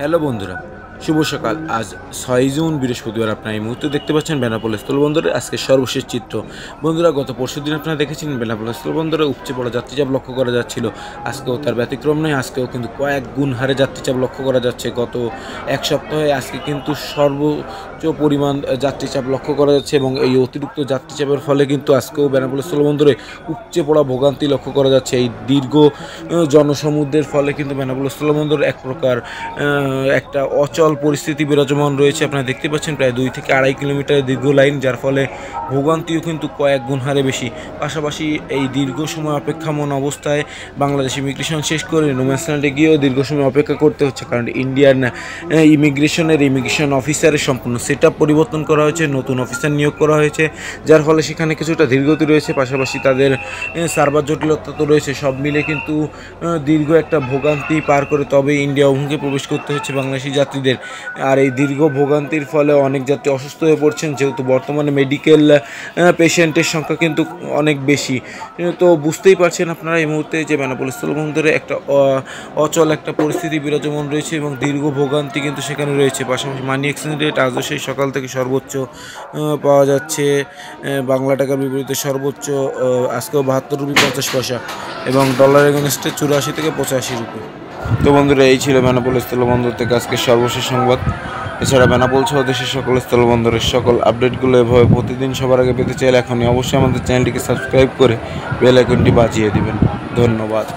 Hello বন্ধুরা, শুভ সকাল। আজ 6 জুন বৃহস্পতিবার। আপনারা এই মুহূর্তে দেখতে পাচ্ছেন বেনাপোল স্থলবন্দরে আজকে সর্বশেষ চিত্র। বন্ধুরা, গত পরশুদিন আপনারা দেখেছেন বেনাপোল স্থলবন্দরে উপচে পড়া যাত্রীচাপ লক্ষ্য করা যাচ্ছিল। আজকেও তার ব্যতিক্রম নয়। আজকেও কিন্তু কয়েক গুণ হারে যাত্রীচাপ লক্ষ্য করা যাচ্ছে। গত এক সপ্তাহে আজকে কিন্তু সর্বোচ্চ পরিমাণ যাত্রীচাপ লক্ষ্য করা যাচ্ছে এবং এই অতিরিক্ত যাত্রীচাপের ফলে কিন্তু আজকেও বেনাপোল স্থলবন্দরে উপচে পড়া ভোগান্তি লক্ষ্য করা যাচ্ছে। এই দীর্ঘ জনসমুদ্রের ফলে কিন্তু বেনাপোল স্থলবন্দর এক প্রকার একটা অচল পরিস্থিতি বিরাজমান রয়েছে। আপনারা দেখতে পাচ্ছেন প্রায় 2 থেকে 2.5 কিলোমিটারের দীর্ঘ লাইন, যার ফলে ভোগান্তিও কিন্তু কয়েক গুণ হারে বেশি। পাশাপাশি এই দীর্ঘ সময় অপেক্ষামান অবস্থায় বাংলাদেশ ইমিগ্রেশন শেষ করে নোম্যান্সল্যান্ডে গিয়েও দীর্ঘ সময় অপেক্ষা করতে হচ্ছে, কারণ ইন্ডিয়ান ইমিগ্রেশন অফিসারের সম্পূর্ণ সেট আপ পরিবর্তন করা হয়েছে, নতুন অফিসার নিয়োগ করা হয়েছে, যার ফলে সেখানে কিছুটা ধীরগতি রয়েছে। পাশাপাশি তাদের সার্ভার জটিলতা তো রয়েছে। সব মিলে কিন্তু দীর্ঘ একটা ভোগান্তি পার করে তবে ইন্ডিয়া অভিমুখে প্রবেশ করতে হচ্ছে বাংলাদেশি যাত্রীদের। আর এই দীর্ঘ ভোগান্তির ফলে অনেক যাত্রী অসুস্থ হয়ে পড়ছেন, যেহেতু বর্তমানে মেডিকেল পেশেন্টের সংখ্যা কিন্তু অনেক বেশি। তো বুঝতেই পারছেন আপনারা এই মুহূর্তে যে বেনাপোল স্থলবন্দরে একটা অচল একটা পরিস্থিতি বিরাজমান রয়েছে এবং দীর্ঘ ভোগান্তি কিন্তু সেখানে রয়েছে। পাশাপাশি মানি এক্সচেঞ্জ রেট আজও সেই সকাল থেকে সর্বোচ্চ পাওয়া যাচ্ছে বাংলা টাকার বিপরীতে সর্বোচ্চ আজকেও 72 রুপি 50 পয়সা এবং ডলার এগেনস্টে 84 থেকে 85 রুপি। তো বন্ধুরা, এই ছিল বেনাপোল স্থলবন্দর থেকে আজকে সর্বশেষ সংবাদ। এছাড়া বেনাপোল সহ দেশের সকল স্থলবন্দরের সকল আপডেটগুলো এভাবে প্রতিদিন সবার আগে পেতে চাইলে এখনই অবশ্যই আমাদের চ্যানেলটিকে সাবস্ক্রাইব করে বেল আইকনটি বাজিয়ে দিবেন। ধন্যবাদ।